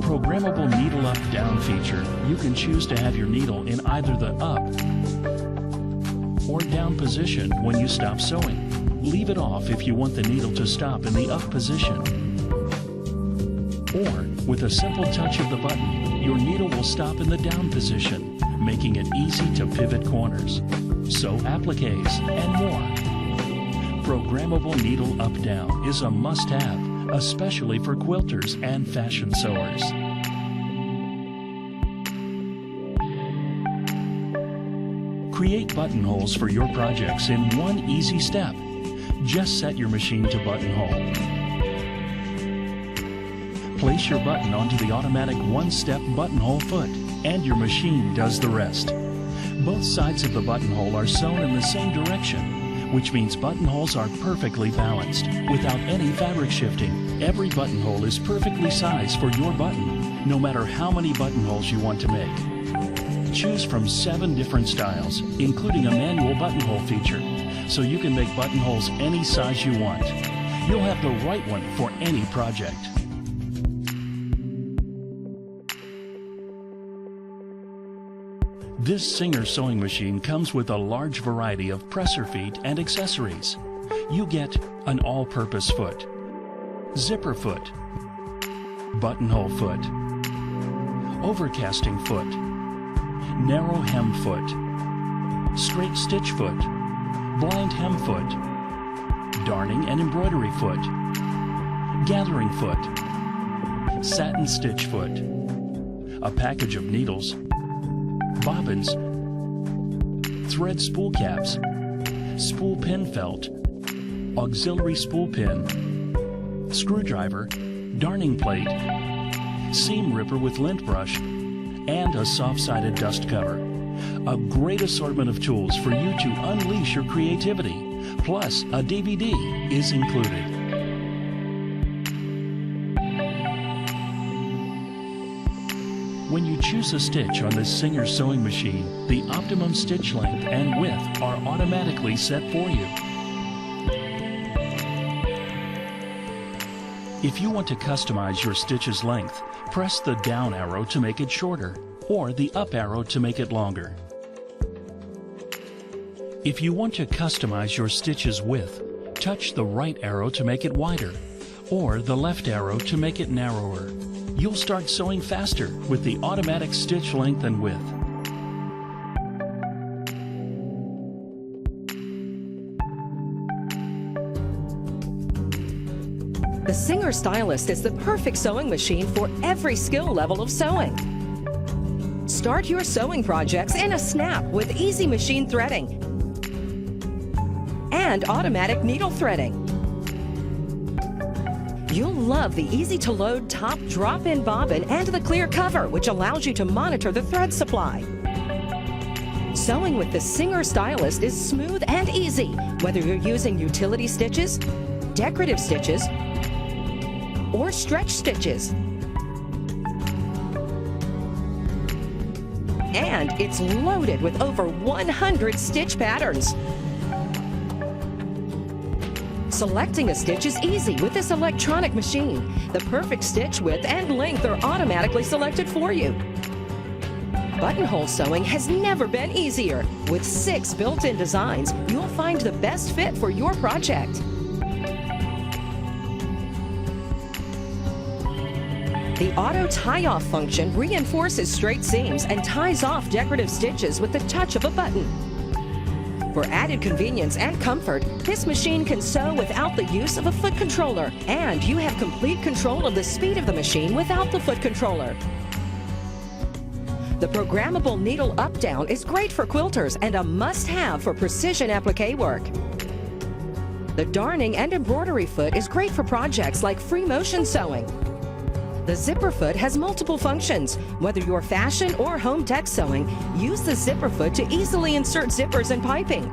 Programmable needle up-down feature, you can choose to have your needle in either the up or down position when you stop sewing. Leave it off if you want the needle to stop in the up position. Or, with a simple touch of the button, your needle will stop in the down position, making it easy to pivot corners, sew appliques, and more. Programmable needle up-down is a must-have, especially for quilters and fashion sewers. Create buttonholes for your projects in one easy step. Just set your machine to buttonhole. Place your button onto the automatic one-step buttonhole foot, and your machine does the rest. Both sides of the buttonhole are sewn in the same direction, which means buttonholes are perfectly balanced, without any fabric shifting. Every buttonhole is perfectly sized for your button, no matter how many buttonholes you want to make. Choose from 7 different styles, including a manual buttonhole feature, so you can make buttonholes any size you want. You'll have the right one for any project. This Singer sewing machine comes with a large variety of presser feet and accessories. You get an all-purpose foot, zipper foot, buttonhole foot, overcasting foot, narrow hem foot, straight stitch foot, blind hem foot, darning and embroidery foot, gathering foot, satin stitch foot, a package of needles, bobbins, thread spool caps, spool pin felt, auxiliary spool pin, screwdriver, darning plate, seam ripper with lint brush, and a soft-sided dust cover. A great assortment of tools for you to unleash your creativity, plus a DVD is included. When you choose a stitch on this Singer sewing machine, the optimum stitch length and width are automatically set for you. If you want to customize your stitch's length, press the down arrow to make it shorter, or the up arrow to make it longer. If you want to customize your stitch's width, touch the right arrow to make it wider, or the left arrow to make it narrower. You'll start sewing faster with the automatic stitch length and width. The Singer Stylist is the perfect sewing machine for every skill level of sewing. Start your sewing projects in a snap with easy machine threading and automatic needle threading. You'll love the easy-to-load top drop-in bobbin and the clear cover, which allows you to monitor the thread supply. Sewing with the Singer Stylist is smooth and easy, whether you're using utility stitches, decorative stitches, or stretch stitches. And it's loaded with over 100 stitch patterns. Selecting a stitch is easy with this electronic machine. The perfect stitch width and length are automatically selected for you. Buttonhole sewing has never been easier. With 6 built-in designs, you'll find the best fit for your project. The auto tie-off function reinforces straight seams and ties off decorative stitches with the touch of a button. For added convenience and comfort, this machine can sew without the use of a foot controller, and you have complete control of the speed of the machine without the foot controller. The programmable needle up-down is great for quilters and a must-have for precision applique work. The darning and embroidery foot is great for projects like free motion sewing. The zipper foot has multiple functions. Whether you're fashion or home tech sewing, use the zipper foot to easily insert zippers and piping.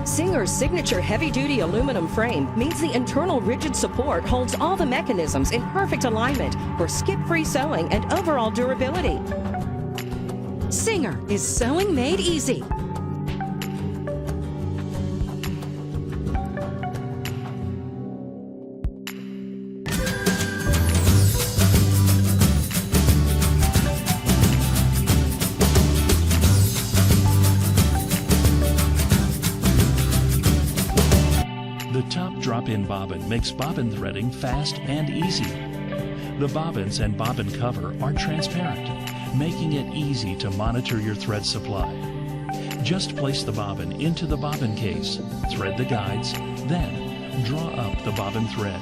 Singer's signature heavy-duty aluminum frame means the internal rigid support holds all the mechanisms in perfect alignment for skip-free sewing and overall durability. Singer is sewing made easy. drop-in bobbin makes bobbin threading fast and easy. The bobbins and bobbin cover are transparent, making it easy to monitor your thread supply. Just place the bobbin into the bobbin case, thread the guides, then draw up the bobbin thread.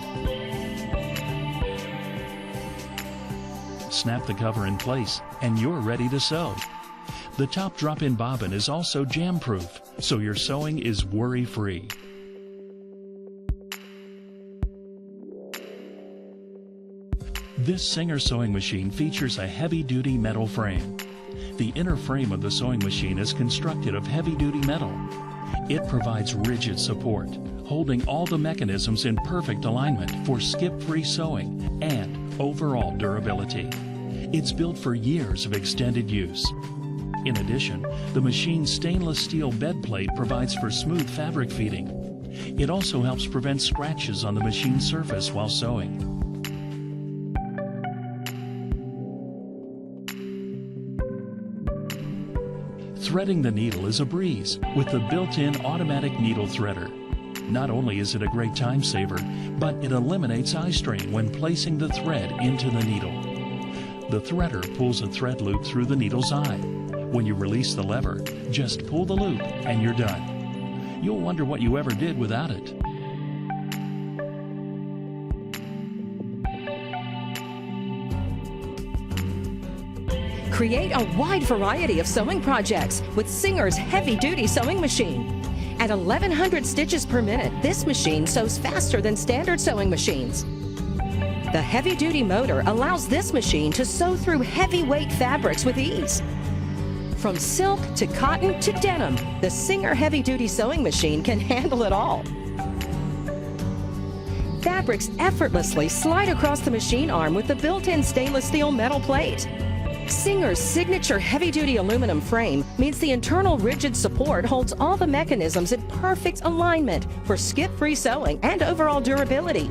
Snap the cover in place and you're ready to sew. The top drop-in bobbin is also jam-proof, so your sewing is worry-free. This Singer sewing machine features a heavy-duty metal frame. The inner frame of the sewing machine is constructed of heavy-duty metal. It provides rigid support, holding all the mechanisms in perfect alignment for skip-free sewing and overall durability. It's built for years of extended use. In addition, the machine's stainless steel bed plate provides for smooth fabric feeding. It also helps prevent scratches on the machine surface while sewing. Threading the needle is a breeze with the built-in automatic needle threader. Not only is it a great time saver, but it eliminates eye strain when placing the thread into the needle. The threader pulls a thread loop through the needle's eye. When you release the lever, just pull the loop and you're done. You'll wonder what you ever did without it. Create a wide variety of sewing projects with Singer's heavy-duty sewing machine. At 1,100 stitches per minute, this machine sews faster than standard sewing machines. The heavy-duty motor allows this machine to sew through heavyweight fabrics with ease. From silk to cotton to denim, the Singer heavy-duty sewing machine can handle it all. Fabrics effortlessly slide across the machine arm with the built-in stainless steel metal plate. Singer's signature heavy-duty aluminum frame means the internal rigid support holds all the mechanisms in perfect alignment for skip-free sewing and overall durability.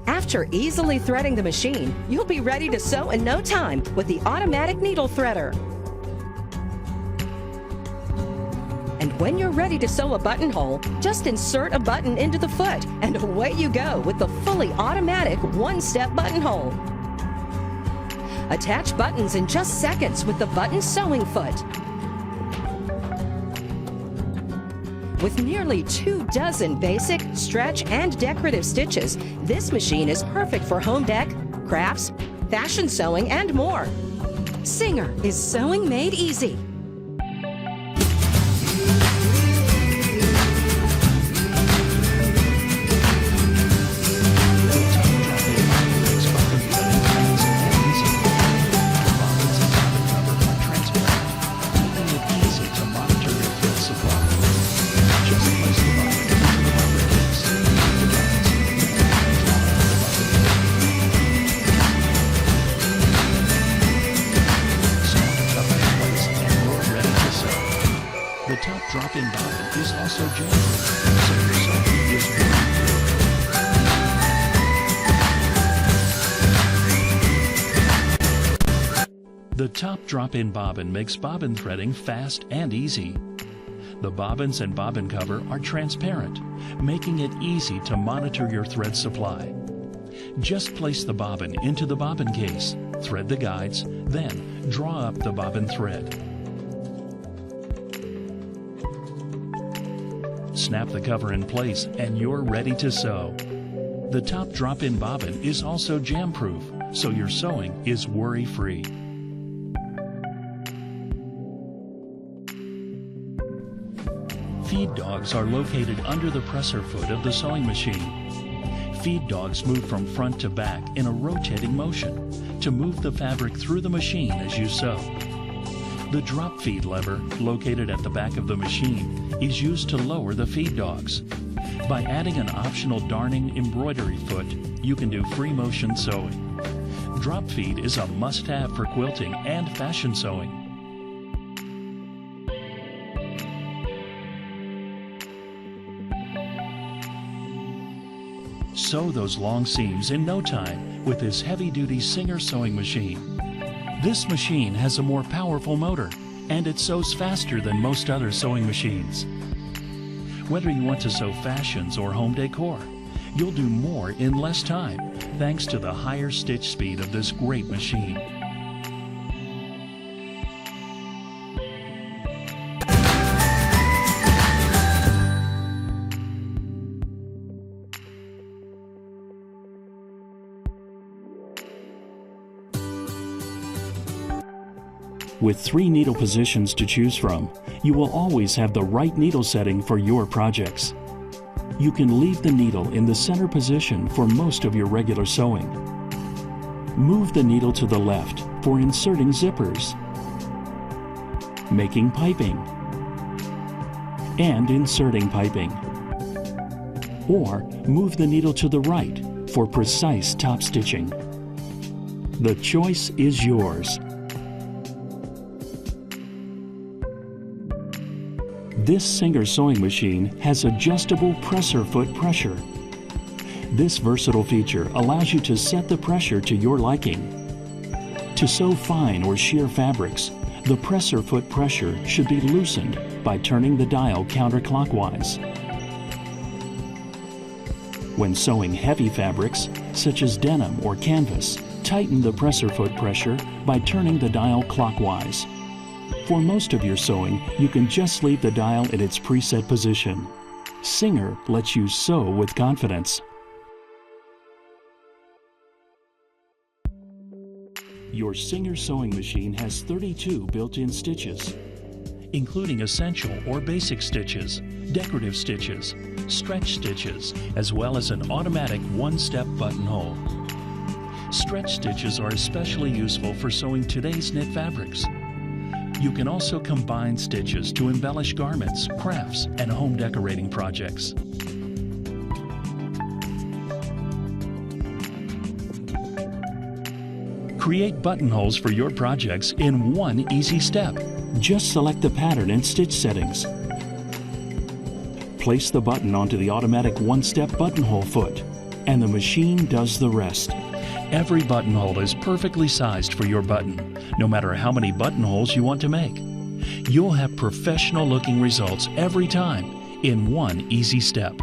After easily threading the machine, you'll be ready to sew in no time with the automatic needle threader. And when you're ready to sew a buttonhole, just insert a button into the foot and away you go with the fully automatic one-step buttonhole. Attach buttons in just seconds with the button sewing foot. With nearly 24 basic, stretch, and decorative stitches, this machine is perfect for home dec, crafts, fashion sewing, and more. Singer is sewing made easy. The top drop-in bobbin is also jam-proof, so your sewing is worry-free. The top drop-in bobbin makes bobbin threading fast and easy. The bobbins and bobbin cover are transparent, making it easy to monitor your thread supply. Just place the bobbin into the bobbin case, thread the guides, then draw up the bobbin thread. Snap the cover in place and you're ready to sew. The top drop-in bobbin is also jam-proof, so your sewing is worry-free. Feed dogs are located under the presser foot of the sewing machine. Feed dogs move from front to back in a rotating motion to move the fabric through the machine as you sew. The drop feed lever, located at the back of the machine, is used to lower the feed dogs. By adding an optional darning embroidery foot, you can do free motion sewing. Drop feed is a must-have for quilting and fashion sewing. Sew those long seams in no time with this heavy-duty Singer sewing machine. This machine has a more powerful motor, and it sews faster than most other sewing machines. Whether you want to sew fashions or home decor, you'll do more in less time thanks to the higher stitch speed of this great machine. With 3 needle positions to choose from, you will always have the right needle setting for your projects. You can leave the needle in the center position for most of your regular sewing. Move the needle to the left for inserting zippers, making piping, and inserting piping. Or move the needle to the right for precise top stitching. The choice is yours. This Singer sewing machine has adjustable presser foot pressure. This versatile feature allows you to set the pressure to your liking. To sew fine or sheer fabrics, the presser foot pressure should be loosened by turning the dial counterclockwise. When sewing heavy fabrics, such as denim or canvas, tighten the presser foot pressure by turning the dial clockwise. For most of your sewing, you can just leave the dial in its preset position. Singer lets you sew with confidence. Your Singer sewing machine has 32 built-in stitches, including essential or basic stitches, decorative stitches, stretch stitches, as well as an automatic one-step buttonhole. Stretch stitches are especially useful for sewing today's knit fabrics. You can also combine stitches to embellish garments, crafts, and home decorating projects. Create buttonholes for your projects in one easy step. Just select the pattern and stitch settings. Place the button onto the automatic one-step buttonhole foot, and the machine does the rest. Every buttonhole is perfectly sized for your button, no matter how many buttonholes you want to make. You'll have professional-looking results every time in one easy step.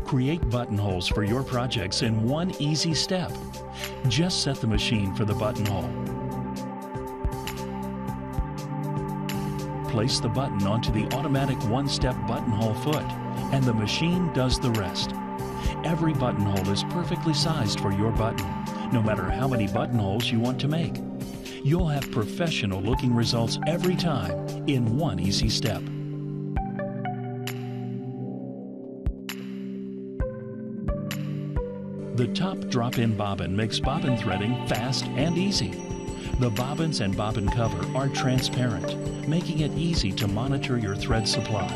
Create buttonholes for your projects in one easy step. Just set the machine for the buttonhole. Place the button onto the automatic one-step buttonhole foot, and the machine does the rest. Every buttonhole is perfectly sized for your button, no matter how many buttonholes you want to make. You'll have professional-looking results every time in one easy step. The top drop-in bobbin makes bobbin threading fast and easy. The bobbins and bobbin cover are transparent, making it easy to monitor your thread supply.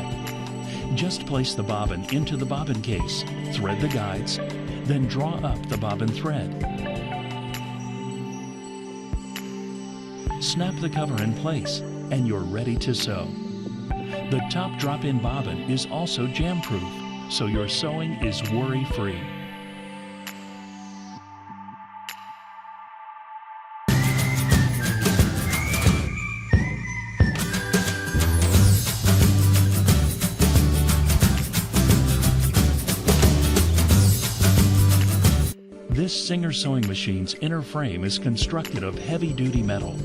Just place the bobbin into the bobbin case, thread the guides, then draw up the bobbin thread. Snap the cover in place, and you're ready to sew. The top drop-in bobbin is also jam-proof, so your sewing is worry-free. This Singer sewing machine's inner frame is constructed of heavy-duty metal.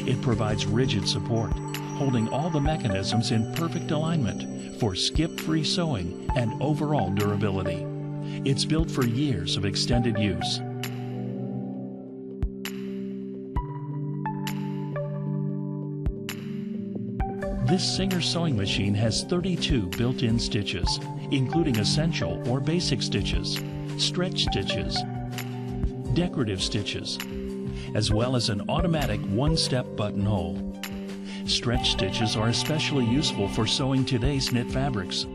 It provides rigid support, holding all the mechanisms in perfect alignment for skip-free sewing and overall durability. It's built for years of extended use. This Singer sewing machine has 32 built-in stitches, including essential or basic stitches, stretch stitches, decorative stitches, as well as an automatic one-step buttonhole. Stretch stitches are especially useful for sewing today's knit fabrics.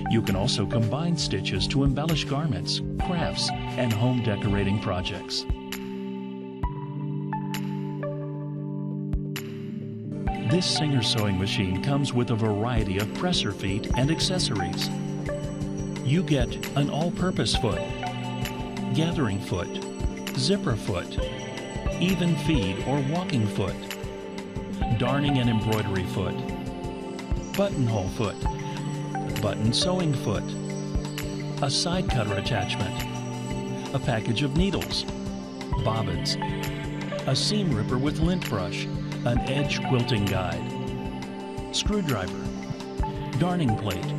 You can also combine stitches to embellish garments, crafts, and home decorating projects. This Singer sewing machine comes with a variety of presser feet and accessories. You get an all-purpose foot, gathering foot, zipper foot, even feed or walking foot, darning and embroidery foot, buttonhole foot, button sewing foot, a side cutter attachment, a package of needles, bobbins, a seam ripper with lint brush, an edge quilting guide, screwdriver, darning plate,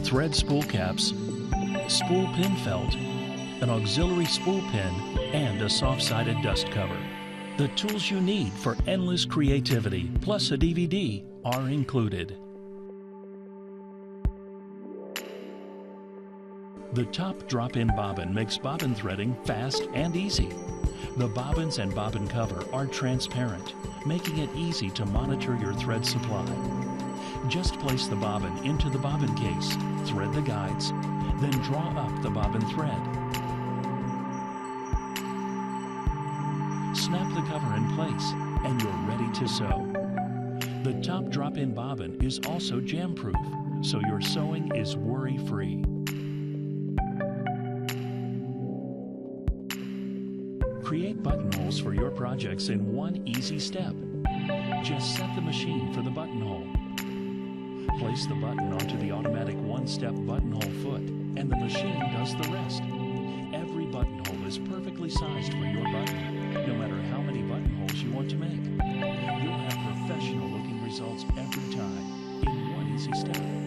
thread spool caps, spool pin felt, an auxiliary spool pin, and a soft-sided dust cover. The tools you need for endless creativity, plus a DVD, are included. The top drop-in bobbin makes bobbin threading fast and easy. The bobbins and bobbin cover are transparent, making it easy to monitor your thread supply. Just place the bobbin into the bobbin case, thread the guides, then draw up the bobbin thread. Snap the cover in place, and you're ready to sew. The top drop-in bobbin is also jam-proof, so your sewing is worry-free. Create buttonholes for your projects in one easy step. Just set the machine for the buttonhole. Place the button onto the automatic one-step buttonhole foot, and the machine does the rest. Every buttonhole is perfectly sized for your button, no matter how many buttonholes you want to make. You'll have professional-looking results every time in one easy step.